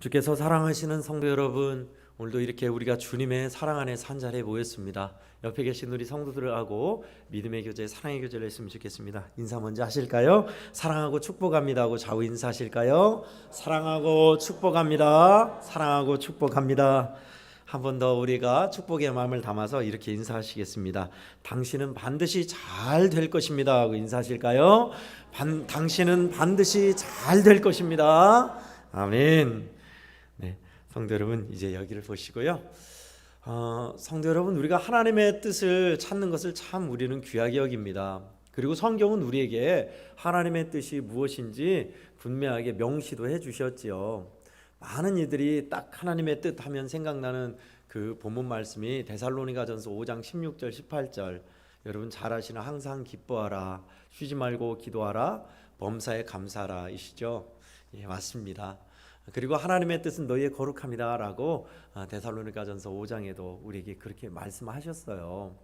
주께서 사랑하시는 성도 여러분, 오늘도 이렇게 우리가 주님의 사랑 안에 산 자리에 모였습니다. 옆에 계신 우리 성도들하고 믿음의 교제, 사랑의 교제를 했으면 좋겠습니다. 인사 먼저 하실까요? 사랑하고 축복합니다 하고 좌우 인사하실까요? 사랑하고 축복합니다. 사랑하고 축복합니다. 한 번 더 우리가 축복의 마음을 담아서 이렇게 인사하시겠습니다. 당신은 반드시 잘 될 것입니다 하고 인사하실까요? 당신은 반드시 잘 될 것입니다. 아멘. 네, 성도 여러분, 이제 여기를 보시고요. 성도 여러분, 우리가 하나님의 뜻을 찾는 것을 참 우리는 귀하게 여깁니다. 그리고 성경은 우리에게 하나님의 뜻이 무엇인지 분명하게 명시도 해주셨지요. 많은 이들이 딱 하나님의 뜻 하면 생각나는 그 본문 말씀이 데살로니가전서 5장 16절 18절, 여러분 잘 아시는 항상 기뻐하라, 쉬지 말고 기도하라, 범사에 감사하라 이시죠. 예, 맞습니다. 그리고 하나님의 뜻은 너희의 거룩함이다 라고 데살로니가전서 5장에도 우리에게 그렇게 말씀하셨어요.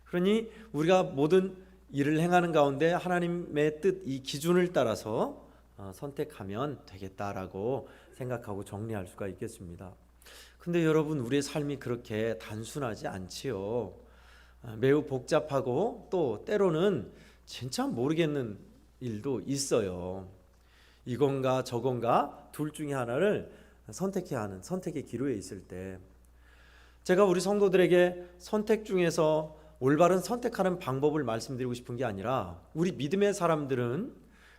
그러니 우리가 모든 일을 행하는 가운데 하나님의 뜻, 이 기준을 따라서 선택하면 되겠다라고 생각하고 정리할 수가 있겠습니다. 근데 여러분, 우리의 삶이 그렇게 단순하지 않지요. 매우 복잡하고 또 때로는 진짜 모르겠는 일도 있어요. 이건가 저건가 둘 중에 하나를 선택해야 하는 선택의 기로에 있을 때, 제가 우리 성도들에게 선택 중에서 올바른 선택하는 방법을 말씀드리고 싶은 게 아니라, 우리 믿음의 사람들은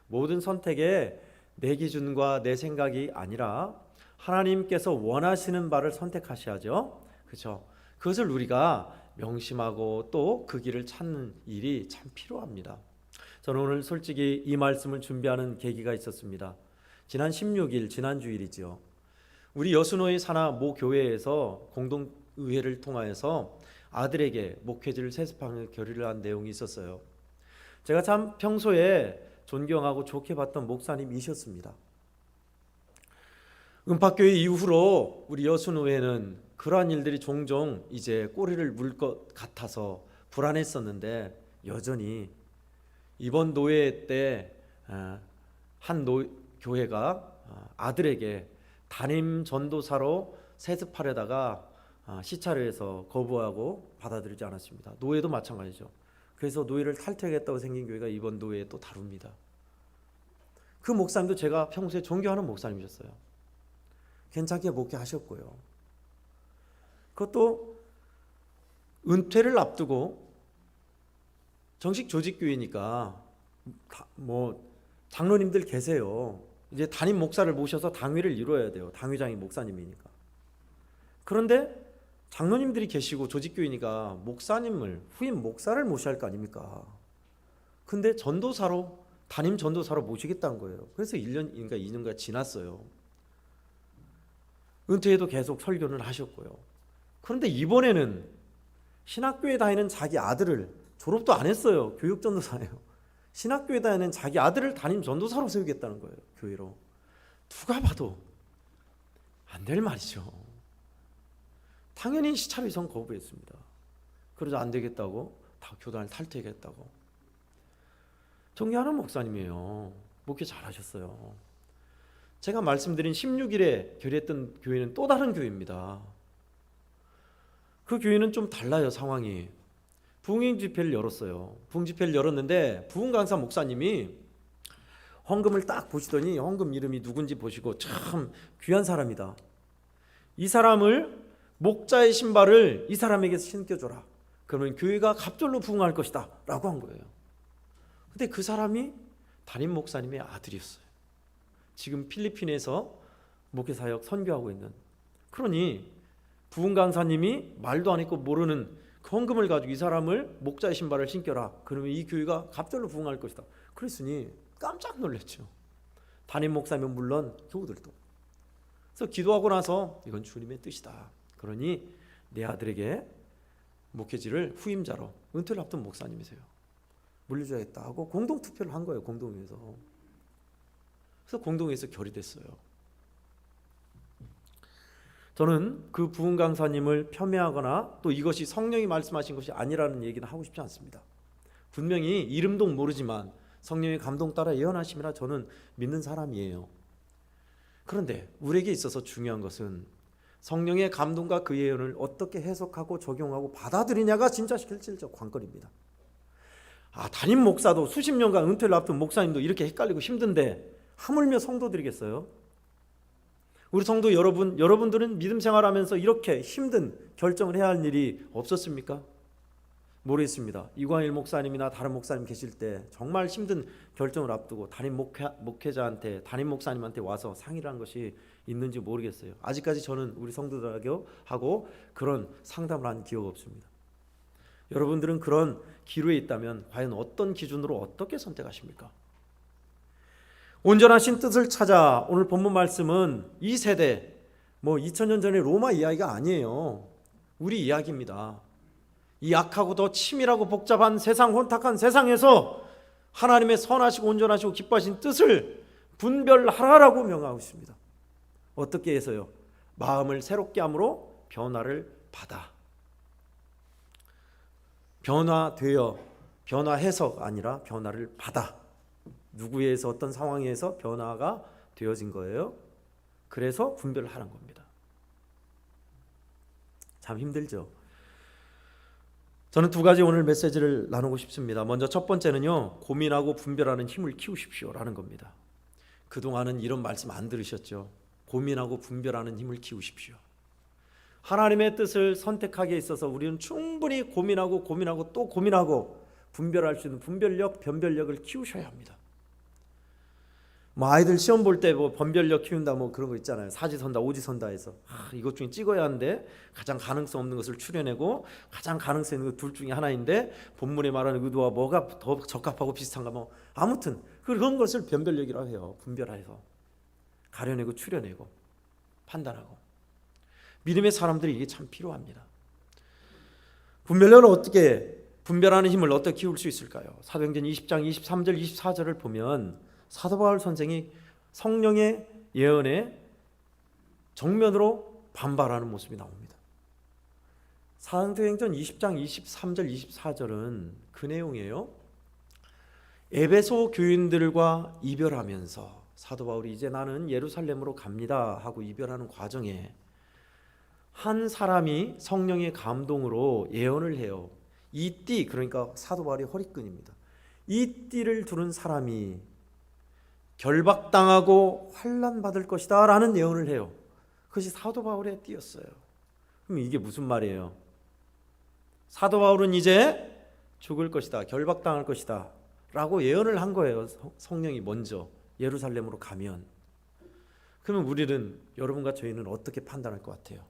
모든 선택에 내 기준과 내 생각이 아니라 하나님께서 원하시는 바를 선택하셔야죠. 그렇죠? 그것을 우리가 명심하고 또 그 길을 찾는 일이 참 필요합니다. 저는 오늘 솔직히 이 말씀을 준비하는 계기가 있었습니다. 지난 16일, 지난 주일이죠. 우리 여수노의 산하 모 교회에서 공동의회를 통하여서 아들에게 목회지를 세습하는 결의를 한 내용이 있었어요. 제가 참 평소에 존경하고 좋게 봤던 목사님이셨습니다. 은팍교회 이후로 우리 여수노회는 그러한 일들이 종종 이제 꼬리를 물 것 같아서 불안했었는데, 여전히 이번 노회 때 한 교회가 아들에게 담임 전도사로 세습하려다가 시찰을 해서 거부하고 받아들이지 않았습니다. 노회도 마찬가지죠. 그래서 노회를 탈퇴하겠다고 생긴 교회가 이번 노회에 또 다룹니다. 그 목사님도 제가 평소에 존경하는 목사님이셨어요. 괜찮게 목회하셨고요. 그것도 은퇴를 앞두고, 정식 조직교회니까 뭐 장로님들 계세요. 이제 담임 목사를 모셔서 당회를 이루어야 돼요. 당회장이 목사님이니까. 그런데 장로님들이 계시고 조직교회니까 목사님을, 후임 목사를 모셔야 할 거 아닙니까? 근데 전도사로, 담임 전도사로 모시겠다는 거예요. 그래서 1년인가 2년가 지났어요. 은퇴에도 계속 설교를 하셨고요. 그런데 이번에는 신학교에 다니는 자기 아들을, 졸업도 안 했어요. 교육전도사예요. 신학교에 다니는 자기 아들을 담임 전도사로 세우겠다는 거예요. 교회로. 누가 봐도 안 될 말이죠. 당연히 시찰 이전 거부했습니다. 그러자 안 되겠다고 다 교단을 탈퇴하겠다고. 존경하는 목사님이에요. 목회 잘하셨어요. 제가 말씀드린 16일에 결의했던 교회는 또 다른 교회입니다. 그 교회는 좀 달라요, 상황이. 부흥 집회를 열었어요. 부흥 집회를 열었는데 부흥 강사 목사님이 헌금을 딱 보시더니 헌금 이름이 누군지 보시고, 참 귀한 사람이다. 이 사람을, 목자의 신발을 이 사람에게 신겨줘라. 그러면 교회가 갑절로 부흥할 것이다 라고 한 거예요. 근데 그 사람이 담임 목사님의 아들이었어요. 지금 필리핀에서 목회사역 선교하고 있는. 그러니 부흥 강사님이 말도 안 했고 모르는 그 헌금을 가지고 이 사람을 목자의 신발을 신겨라. 그러면 이 교회가 갑절로 부흥할 것이다. 그랬으니 깜짝 놀랐죠. 담임 목사면 물론 교우들도. 그래서 기도하고 나서 이건 주님의 뜻이다. 그러니 내 아들에게 목회지를 후임자로, 은퇴를 앞둔 목사님이세요, 물려줘야겠다 하고 공동투표를 한 거예요. 공동회에서. 그래서 공동회에서 결의됐어요. 저는 그 부흥 강사님을 폄훼하거나 또 이것이 성령이 말씀하신 것이 아니라는 얘기는 하고 싶지 않습니다. 분명히 이름도 모르지만 성령의 감동 따라 예언하심이라 저는 믿는 사람이에요. 그런데 우리에게 있어서 중요한 것은 성령의 감동과 그 예언을 어떻게 해석하고 적용하고 받아들이냐가 진짜 실질적 관건입니다. 담임 목사도 수십 년간 은퇴를 앞둔 목사님도 이렇게 헷갈리고 힘든데 하물며 성도들이겠어요? 우리 성도 여러분들은 믿음 생활하면서 이렇게 힘든 결정을 해야 할 일이 없었습니까? 모르겠습니다. 이광일 목사님이나 다른 목사님 계실 때 정말 힘든 결정을 앞두고 담임 목회자한테, 담임 목사님한테 와서 상의를 한 것이 있는지 모르겠어요. 아직까지 저는 우리 성도들하고 그런 상담을 한 기억 없습니다. 여러분들은 그런 기로에 있다면 과연 어떤 기준으로 어떻게 선택하십니까? 온전하신 뜻을 찾아. 오늘 본문 말씀은 이 세대 2000년 전의 로마 이야기가 아니에요. 우리 이야기입니다. 이 악하고 더 치밀하고 복잡한 세상, 혼탁한 세상에서 하나님의 선하시고 온전하시고 기뻐하신 뜻을 분별하라라고 명하고 있습니다. 어떻게 해서요? 마음을 새롭게 함으로 변화를 받아. 변화해서가 아니라 변화를 받아. 누구에서 어떤 상황에서 변화가 되어진 거예요. 그래서 분별을 하는 겁니다. 참 힘들죠. 저는 두 가지 오늘 메시지를 나누고 싶습니다. 먼저 첫 번째는요, 고민하고 분별하는 힘을 키우십시오라는 겁니다. 그동안은 이런 말씀 안 들으셨죠? 고민하고 분별하는 힘을 키우십시오. 하나님의 뜻을 선택하기에 있어서 우리는 충분히 고민하고 또 고민하고 분별할 수 있는 분별력, 변별력을 키우셔야 합니다. 아이들 시험 볼 때 변별력 키운다 그런 거 있잖아요. 사지선다, 오지선다 해서 이것 중에 찍어야 하는데 가장 가능성 없는 것을 추려내고 가장 가능성 있는 것 둘 중에 하나인데 본문에 말하는 의도와 뭐가 더 적합하고 비슷한가 아무튼 그런 것을 변별력이라고 해요. 분별해서 가려내고 추려내고 판단하고. 믿음의 사람들이 이게 참 필요합니다. 분별하는 힘을 어떻게 키울 수 있을까요? 사도행전 20장 23절 24절을 보면 사도 바울 선생이 성령의 예언에 정면으로 반발하는 모습이 나옵니다. 사도행전 20장 23절 24절은 그 내용이에요. 에베소 교인들과 이별하면서 사도 바울이 이제 나는 예루살렘으로 갑니다 하고 이별하는 과정에 한 사람이 성령의 감동으로 예언을 해요. 이 띠, 그러니까 사도 바울의 허리끈입니다. 이 띠를 두른 사람이 결박당하고 환난받을 것이다 라는 예언을 해요. 그것이 사도 바울의 띠였어요. 그럼 이게 무슨 말이에요? 사도 바울은 이제 죽을 것이다, 결박당할 것이다 라고 예언을 한 거예요. 성령이 먼저 예루살렘으로 가면. 그러면 우리는, 여러분과 저희는 어떻게 판단할 것 같아요?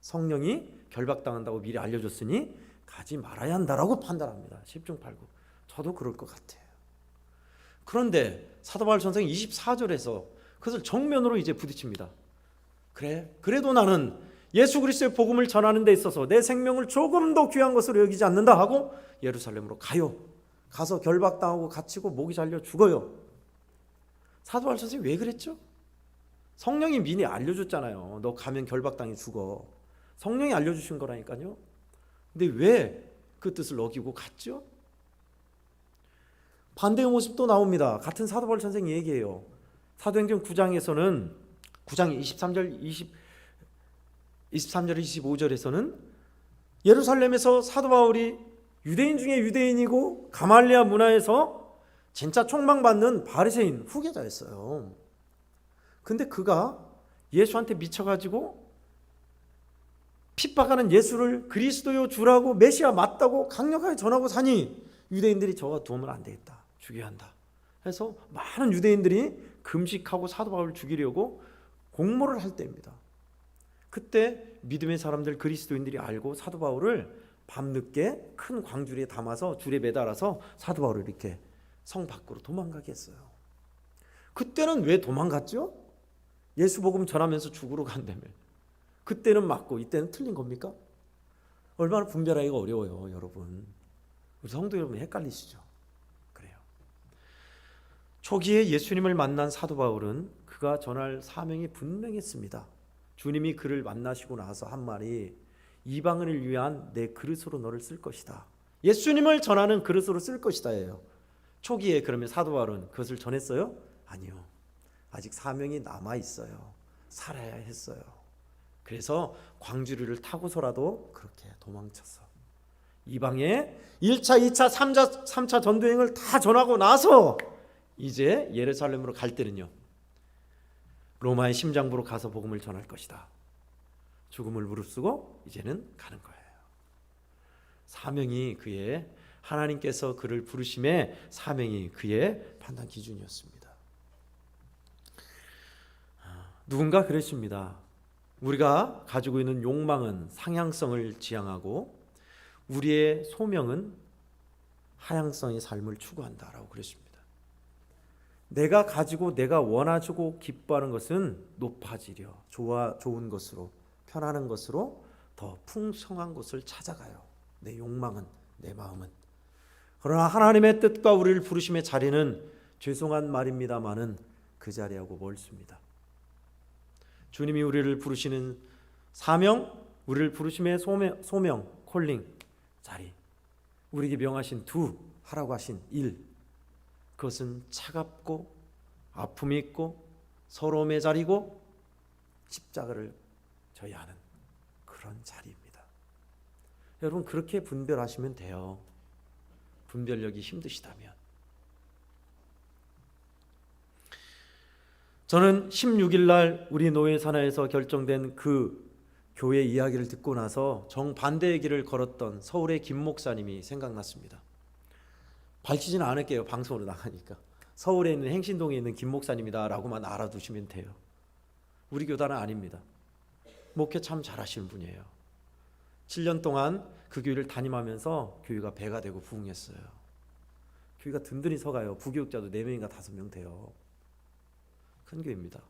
성령이 결박당한다고 미리 알려줬으니 가지 말아야 한다라고 판단합니다. 10중 8구. 저도 그럴 것 같아요. 그런데 사도 바울 선생이 24절에서 그것을 정면으로 이제 부딪힙니다. 그래도 나는 예수 그리스도의 복음을 전하는 데 있어서 내 생명을 조금 더 귀한 것으로 여기지 않는다 하고 예루살렘으로 가요. 가서 결박당하고 갇히고 목이 잘려 죽어요. 사도 바울 선생이 왜 그랬죠? 성령이 미리 알려줬잖아요. 너 가면 결박당해 죽어. 성령이 알려주신 거라니까요. 근데 왜 그 뜻을 어기고 갔죠? 반대의 모습도 나옵니다. 같은 사도 바울 선생이 얘기해요. 사도행전 9장에서는 9장 23절 25절에서는 예루살렘에서 사도 바울이 유대인 중에 유대인이고 가말리아 문화에서 진짜 촉망받는 바리새인 후계자였어요. 근데 그가 예수한테 미쳐가지고 핍박하는 예수를 그리스도요 주라고 메시아 맞다고 강력하게 전하고 사니 유대인들이 저가 두면 안 되겠다, 죽여야 한다 해서 많은 유대인들이 금식하고 사도 바울을 죽이려고 공모를 할 때입니다. 그때 믿음의 사람들, 그리스도인들이 알고 사도 바울을 밤늦게 큰 광주리에 담아서 줄에 매달아서 사도 바울을 이렇게 성 밖으로 도망가게 했어요. 그때는 왜 도망갔죠? 예수 복음 전하면서 죽으러 간다며. 그때는 맞고 이때는 틀린 겁니까? 얼마나 분별하기가 어려워요, 여러분. 우리 성도 여러분 헷갈리시죠? 그래요. 초기에 예수님을 만난 사도 바울은 그가 전할 사명이 분명했습니다. 주님이 그를 만나시고 나서 한 말이 이방인을 위한 내 그릇으로 너를 쓸 것이다. 예수님을 전하는 그릇으로 쓸 것이다예요. 초기에 그러면 사도 바울은 그것을 전했어요? 아니요. 아직 사명이 남아 있어요. 살아야 했어요. 그래서 광주리를 타고서라도 그렇게 도망쳤어. 이방에 1차, 2차, 3차 전도행을 다 전하고 나서 이제 예루살렘으로 갈 때는요, 로마의 심장부로 가서 복음을 전할 것이다. 죽음을 무릅쓰고 이제는 가는 거예요. 사명이 그의, 하나님께서 그를 부르심에 사명이 그의 판단 기준이었습니다. 누군가 그랬습니다. 우리가 가지고 있는 욕망은 상향성을 지향하고 우리의 소명은 하향성의 삶을 추구한다라고 그랬습니다. 내가 가지고 내가 원하고 기뻐하는 것은 높아지려 좋은 것으로, 편안한 것으로 더 풍성한 것을 찾아가요. 내 욕망은, 내 마음은. 그러나 하나님의 뜻과 우리를 부르심의 자리는 죄송한 말입니다마는 그 자리하고 멀습니다. 주님이 우리를 부르시는 사명, 우리를 부르심의 소명, 콜링, 자리, 우리에게 명하신 하라고 하신 일, 그것은 차갑고 아픔이 있고 서러움의 자리고 십자가를 져야 하는 그런 자리입니다. 여러분, 그렇게 분별하시면 돼요. 분별력이 힘드시다면. 저는 16일 날 우리 노예 산하에서 결정된 그 교회 이야기를 듣고 나서 정반대의 길을 걸었던 서울의 김 목사님이 생각났습니다. 밝히지는 않을게요. 방송으로 나가니까. 서울에 있는 행신동에 있는 김 목사님이다 라고만 알아두시면 돼요. 우리 교단은 아닙니다. 목회 참 잘하시는 분이에요. 7년 동안 그 교회를 담임하면서 교회가 배가 되고 부흥했어요. 교회가 든든히 서가요. 부교육자도 4명인가 5명 돼요. 큰 교회입니다.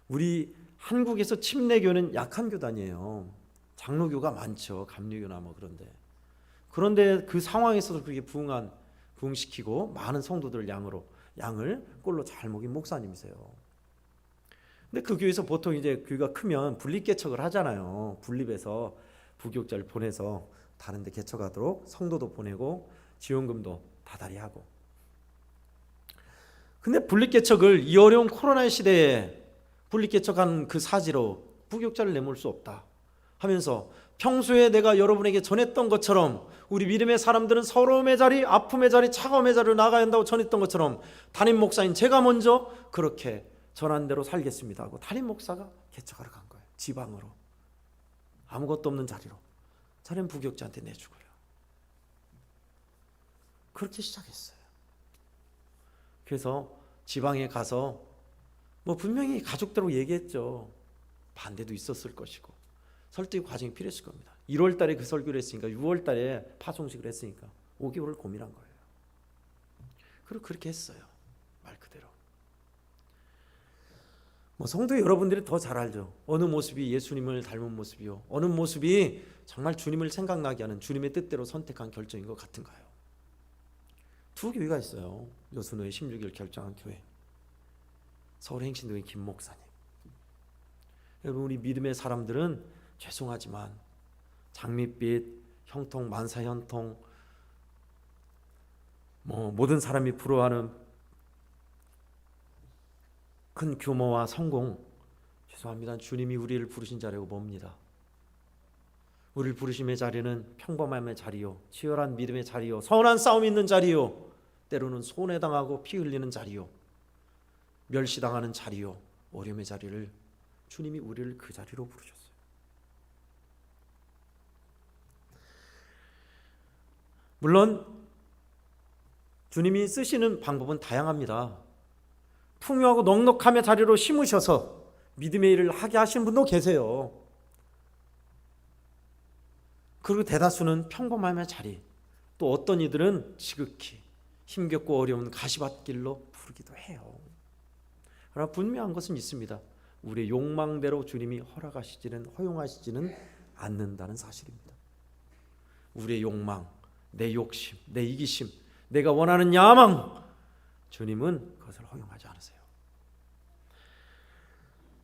우리 한국에서 침례교는 약한 교단이에요. 장로교가 많죠. 감리교나 그런데 그 상황에서도 그게 부흥시키고 많은 성도들 양을 꼴로 잘 먹인 목사님이세요. 근데 그 교회에서 보통 이제 교회가 크면 분립 개척을 하잖아요. 분립해서 부교육자를 보내서 다른 데 개척하도록 성도도 보내고 지원금도 다달이 하고. 근데 분립 개척을 이 어려운 코로나 시대에 분립 개척한 그 사지로 부교육자를 내몰 수 없다 하면서 평소에 내가 여러분에게 전했던 것처럼 우리 믿음의 사람들은 서러움의 자리, 아픔의 자리, 차가움의 자리로 나가야 한다고 전했던 것처럼 담임 목사인 제가 먼저 그렇게 전한 대로 살겠습니다 하고 담임 목사가 개척하러 간 거예요. 지방으로. 아무것도 없는 자리로. 자넨 부교육자한테 내주고요. 그렇게 시작했어요. 그래서 지방에 가서 분명히 가족대로 얘기했죠. 반대도 있었을 것이고 설득 과정이 필요했을 겁니다. 1월 달에 그 설교를 했으니까 6월 달에 파송식을 했으니까 5개월을 고민한 거예요. 그리고 그렇게 했어요. 말 그대로. 성도 여러분들이 더 잘 알죠. 어느 모습이 예수님을 닮은 모습이요, 어느 모습이 정말 주님을 생각나게 하는 주님의 뜻대로 선택한 결정인 것 같은가요? 2교회가 있어요. 여수노의 16일 결정한 교회. 서울 행신동의 김 목사님. 여러분, 우리 믿음의 사람들은 죄송하지만 장밋빛, 형통, 만사 형통, 모든 사람이 부러워하는 큰 규모와 성공, 죄송합니다. 주님이 우리를 부르신 자리고 뭡니다. 우리를 부르심의 자리는 평범함의 자리요, 치열한 믿음의 자리요, 선한 싸움 있는 자리요, 때로는 손해당하고 피 흘리는 자리요, 멸시당하는 자리요, 어려움의 자리를 주님이 우리를 그 자리로 부르셨어요. 물론 주님이 쓰시는 방법은 다양합니다. 풍요하고 넉넉함의 자리로 심으셔서 믿음의 일을 하게 하시는 분도 계세요. 그리고 대다수는 평범함의 자리, 또 어떤 이들은 지극히 힘겹고 어려운 가시밭길로 부르기도 해요. 그러나 분명한 것은 있습니다. 우리의 욕망대로 주님이 허용하시지는 않는다는 사실입니다. 우리의 욕망, 내 욕심, 내 이기심, 내가 원하는 야망, 주님은 그것을 허용하지 않으세요.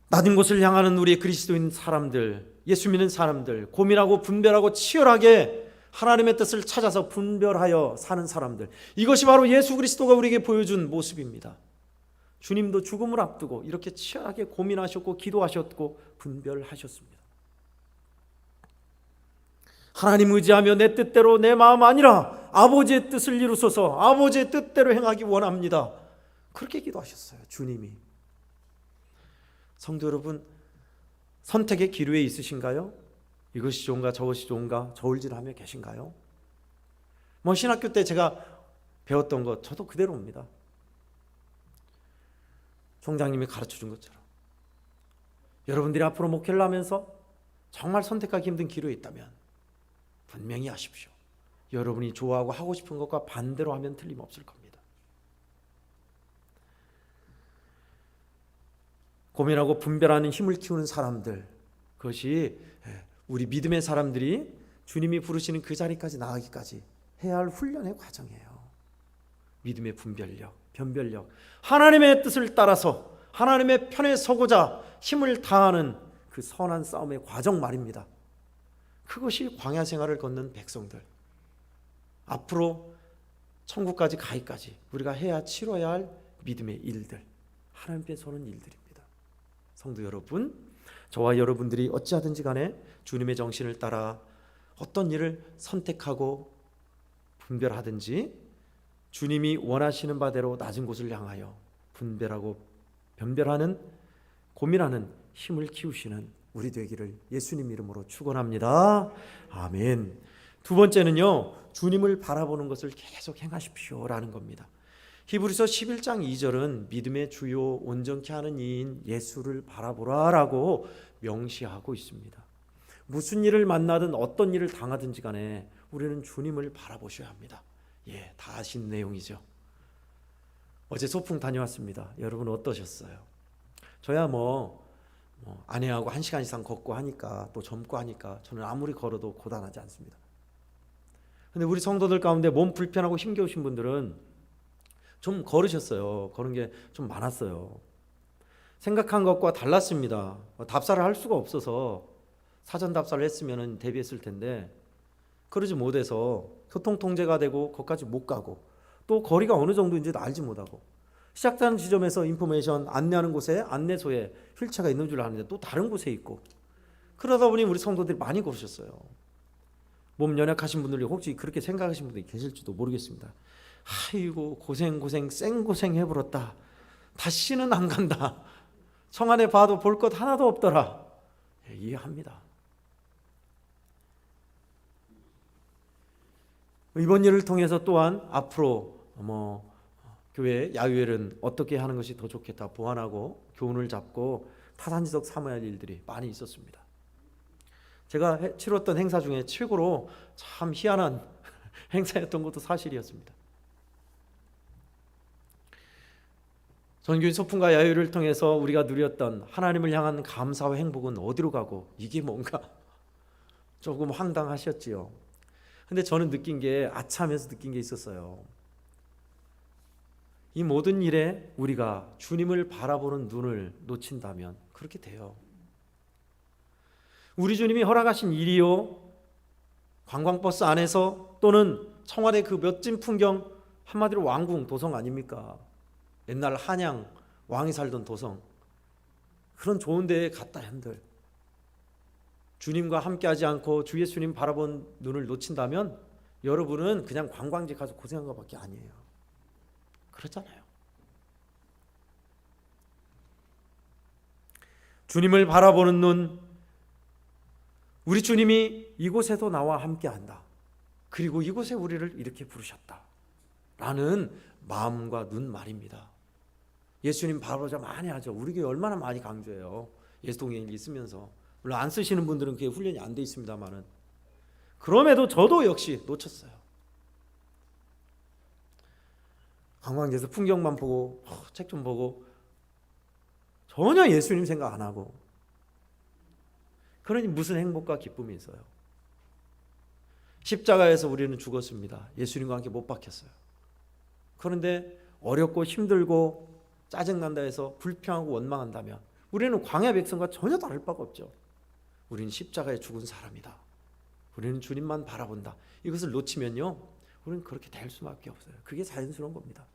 낮은 곳을 향하는 우리의 그리스도인 사람들, 예수 믿는 사람들, 고민하고 분별하고 치열하게 하나님의 뜻을 찾아서 분별하여 사는 사람들, 이것이 바로 예수 그리스도가 우리에게 보여준 모습입니다. 주님도 죽음을 앞두고 이렇게 치열하게 고민하셨고 기도하셨고 분별하셨습니다. 하나님 의지하며 내 뜻대로 내 마음 아니라 아버지의 뜻을 이루소서, 아버지의 뜻대로 행하기 원합니다. 그렇게 기도하셨어요. 주님이. 성도 여러분, 선택의 기로에 있으신가요? 이것이 좋은가 저것이 좋은가 저울질하며 계신가요? 신학교 때 제가 배웠던 것 저도 그대로입니다. 총장님이 가르쳐준 것처럼 여러분들이 앞으로 목회를 하면서 정말 선택하기 힘든 기로에 있다면 분명히 아십시오. 여러분이 좋아하고 하고 싶은 것과 반대로 하면 틀림없을 겁니다. 고민하고 분별하는 힘을 키우는 사람들, 그것이 우리 믿음의 사람들이 주님이 부르시는 그 자리까지 나가기까지 해야 할 훈련의 과정이에요. 믿음의 분별력, 변별력, 하나님의 뜻을 따라서 하나님의 편에 서고자 힘을 다하는 그 선한 싸움의 과정 말입니다. 그것이 광야 생활을 걷는 백성들, 앞으로 천국까지 가기까지 우리가 해야 치러야 할 믿음의 일들, 하나님께 서는 일들입니다. 성도 여러분, 저와 여러분들이 어찌하든지 간에 주님의 정신을 따라 어떤 일을 선택하고 분별하든지 주님이 원하시는 바대로 낮은 곳을 향하여 분별하고 변별하는, 고민하는 힘을 키우시는 우리 되기를 예수님 이름으로 축원합니다. 아멘. 두 번째는요, 주님을 바라보는 것을 계속 행하십시오라는 겁니다. 히브리서 11장 2절은 믿음의 주요 온전케 하는 이인 예수를 바라보라라고 명시하고 있습니다. 무슨 일을 만나든 어떤 일을 당하든지 간에 우리는 주님을 바라보셔야 합니다. 다 아신 내용이죠. 어제 소풍 다녀왔습니다. 여러분 어떠셨어요? 저야 아내하고 1시간 이상 걷고 하니까, 또 젊고 하니까 저는 아무리 걸어도 고단하지 않습니다. 근데 우리 성도들 가운데 몸 불편하고 힘겨우신 분들은 좀 걸으셨어요. 걸은 게 좀 많았어요. 생각한 것과 달랐습니다. 답사를 할 수가 없어서 사전 답사를 했으면 대비했을 텐데 그러지 못해서 교통통제가 되고 거기까지 못 가고, 또 거리가 어느 정도인지도 알지 못하고, 시작하는 지점에서 인포메이션 안내하는 곳에 안내소에 휠체어가 있는 줄 아는데 또 다른 곳에 있고, 그러다 보니 우리 성도들이 많이 걸으셨어요. 몸 연약하신 분들이 혹시 그렇게 생각하시는 분들이 계실지도 모르겠습니다. 아이고 고생 생고생 해버렸다, 다시는 안 간다, 청안에 봐도 볼 것 하나도 없더라. 이해합니다. 이번 일을 통해서 또한 앞으로 교회 야유회는 어떻게 하는 것이 더 좋겠다 보완하고 교훈을 잡고 타산지석 삼아야 할 일들이 많이 있었습니다. 제가 치렀던 행사 중에 최고로 참 희한한 행사였던 것도 사실이었습니다. 전교인 소풍과 야유를 통해서 우리가 누렸던 하나님을 향한 감사와 행복은 어디로 가고 이게 뭔가 조금 황당하셨지요. 근데 저는 느낀 게, 아차하면서 느낀 게 있었어요. 이 모든 일에 우리가 주님을 바라보는 눈을 놓친다면 그렇게 돼요. 우리 주님이 허락하신 일이요, 관광버스 안에서 또는 청와대 그 멋진 풍경, 한마디로 왕궁 도성 아닙니까? 옛날 한양 왕이 살던 도성, 그런 좋은 데에 갔다 한들 주님과 함께하지 않고 주 예수님 바라본 눈을 놓친다면 여러분은 그냥 관광지 가서 고생한 것밖에 아니에요. 그렇잖아요. 주님을 바라보는 눈, 우리 주님이 이곳에도 나와 함께한다, 그리고 이곳에 우리를 이렇게 부르셨다 라는 마음과 눈 말입니다. 예수님 바라보자 많이 하죠. 우리 교회 얼마나 많이 강조해요. 예수동행 있으면서. 물론 안 쓰시는 분들은 그게 훈련이 안 돼 있습니다만은, 그럼에도 저도 역시 놓쳤어요. 관광지에서 풍경만 보고 책 좀 보고 전혀 예수님 생각 안 하고, 그러니 무슨 행복과 기쁨이 있어요? 십자가에서 우리는 죽었습니다. 예수님과 함께 못 박혔어요. 그런데 어렵고 힘들고 짜증난다 해서 불평하고 원망한다면 우리는 광야 백성과 전혀 다를 바가 없죠. 우리는 십자가에 죽은 사람이다. 우리는 주님만 바라본다. 이것을 놓치면요, 우리는 그렇게 될 수밖에 없어요. 그게 자연스러운 겁니다.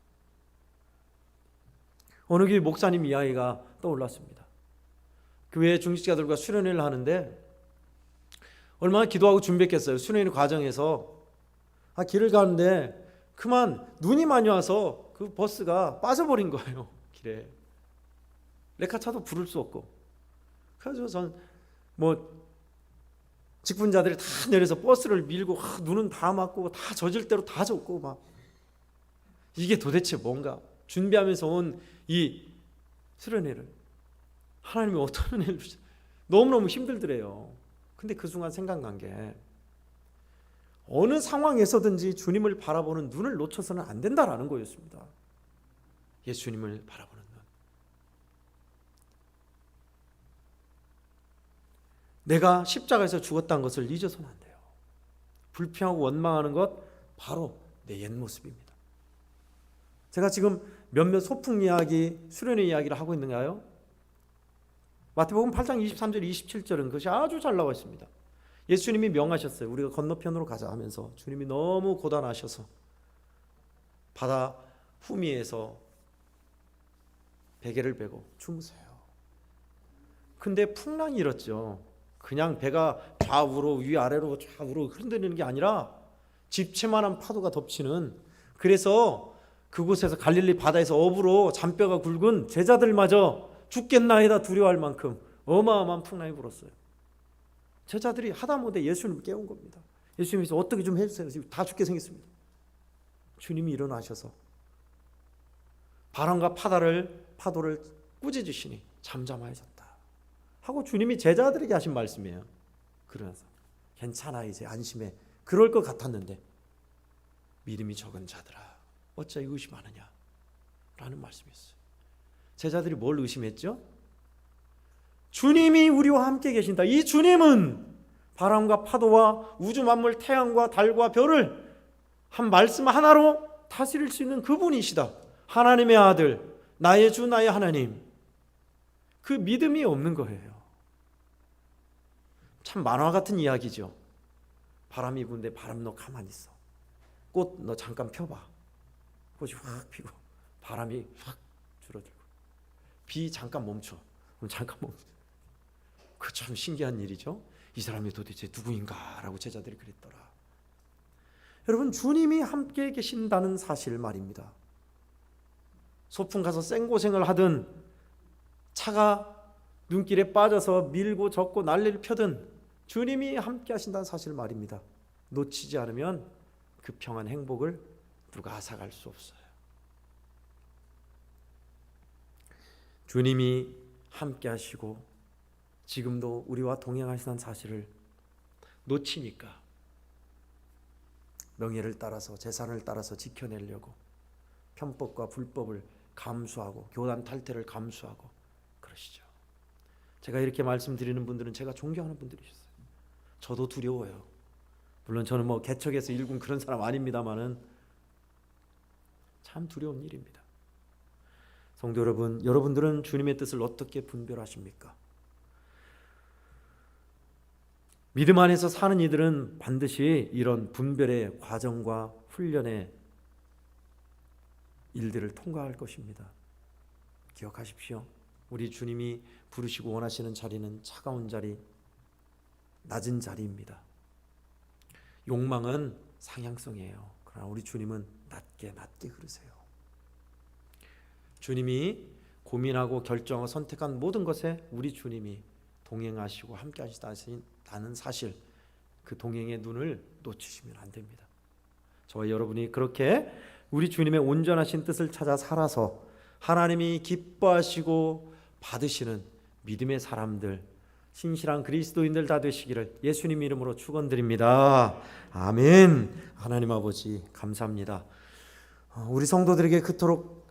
어느 교회 목사님 이야기가 떠올랐습니다. 교회 중직자들과 수련회를 하는데 얼마나 기도하고 준비했겠어요. 수련회 과정에서 길을 가는데 그만 눈이 많이 와서 그 버스가 빠져버린 거예요. 길에 레카차도 부를 수 없고. 그래서 전 직분자들이 다 내려서 버스를 밀고 눈은 다 맞고 다 젖을 대로 다 젖고 막 이게 도대체 뭔가 준비하면서 온 이 수련회를 하나님이 어떤 은혜를 주시 너무너무 힘들더래요. 근데 그 순간 생각난 게 어느 상황에서든지 주님을 바라보는 눈을 놓쳐서는 안 된다라는 거였습니다. 예수님을 바라보는 눈. 내가 십자가에서 죽었다는 것을 잊어서는 안 돼요. 불평하고 원망하는 것 바로 내 옛 모습입니다. 제가 지금 몇몇 소풍 이야기, 수련회 이야기를 하고 있는가요? 마태복음 8장 23절 27절은 그것이 아주 잘 나와 있습니다. 예수님이 명하셨어요. 우리가 건너편으로 가자 하면서 주님이 너무 고단하셔서 바다 후미에서 베개를 베고 주무세요. 근데 풍랑이 일었죠. 그냥 배가 좌우로 위아래로 좌우로 흔들리는 게 아니라 집채만한 파도가 덮치는, 그래서 그곳에서 갈릴리 바다에서 어부로 잔뼈가 굵은 제자들마저 죽겠나이다 두려워할 만큼 어마어마한 풍랑이 불었어요. 제자들이 하다못해 예수님을 깨운 겁니다. 예수님께서 어떻게 좀 해주세요. 지금 다 죽게 생겼습니다. 주님이 일어나셔서 바람과 파도를 꾸짖으시니 잠잠하여졌다 하고 주님이 제자들에게 하신 말씀이에요. 그러면서 괜찮아 이제 안심해. 그럴 것 같았는데 믿음이 적은 자들아 어찌 의심하느냐 라는 말씀이었어요. 제자들이 뭘 의심했죠? 주님이 우리와 함께 계신다. 이 주님은 바람과 파도와 우주 만물 태양과 달과 별을 한 말씀 하나로 다스릴 수 있는 그분이시다. 하나님의 아들, 나의 주, 나의 하나님. 그 믿음이 없는 거예요. 참 만화 같은 이야기죠. 바람이 부는데 바람 너 가만히 있어. 꽃 너 잠깐 펴봐. 꽃이 확 피고 바람이 확 줄어들고 비 잠깐 멈춰. 그럼 잠깐 멈춰. 그 참 신기한 일이죠. 이 사람이 도대체 누구인가라고 제자들이 그랬더라. 여러분 주님이 함께 계신다는 사실 말입니다. 소풍 가서 생고생을 하든 차가 눈길에 빠져서 밀고 젓고 난리를 펴든 주님이 함께 하신다는 사실 말입니다. 놓치지 않으면 그 평안 행복을 누가 앗아갈 수 없어요. 주님이 함께 하시고 지금도 우리와 동행하시는 사실을 놓치니까 명예를 따라서 재산을 따라서 지켜내려고 편법과 불법을 감수하고 교단 탈퇴를 감수하고 그러시죠. 제가 이렇게 말씀드리는 분들은 제가 존경하는 분들이셨어요. 저도 두려워요. 물론 저는 개척해서 일군 그런 사람 아닙니다만은 참 두려운 일입니다. 성도 여러분, 여러분들은 주님의 뜻을 어떻게 분별하십니까? 믿음 안에서 사는 이들은 반드시 이런 분별의 과정과 훈련의 일들을 통과할 것입니다. 기억하십시오. 우리 주님이 부르시고 원하시는 자리는 차가운 자리, 낮은 자리입니다. 욕망은 상향성이에요. 그러나 우리 주님은 낮게 흐르세요. 주님이 고민하고 결정하고 선택한 모든 것에 우리 주님이 동행하시고 함께 하시다는 사실, 그 동행의 눈을 놓치시면 안 됩니다. 저와 여러분이 그렇게 우리 주님의 온전하신 뜻을 찾아 살아서 하나님이 기뻐하시고 받으시는 믿음의 사람들, 신실한 그리스도인들 다 되시기를 예수님 이름으로 축원드립니다. 아멘. 하나님 아버지 감사합니다. 우리 성도들에게 그토록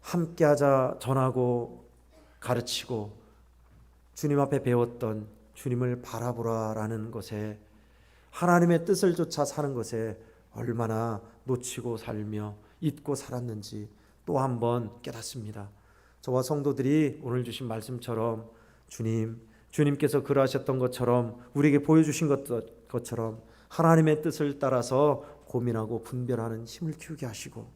함께하자 전하고 가르치고 주님 앞에 배웠던 주님을 바라보라라는 것에, 하나님의 뜻을 쫓아 사는 것에 얼마나 놓치고 살며 잊고 살았는지 또 한 번 깨닫습니다. 저와 성도들이 오늘 주신 말씀처럼 주님께서 그러하셨던 것처럼 우리에게 보여주신 것처럼 하나님의 뜻을 따라서 고민하고 분별하는 힘을 키우게 하시고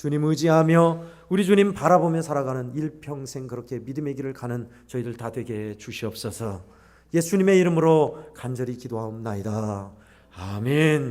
주님 의지하며 우리 주님 바라보며 살아가는 일평생 그렇게 믿음의 길을 가는 저희들 다 되게 주시옵소서. 예수님의 이름으로 간절히 기도하옵나이다. 아멘.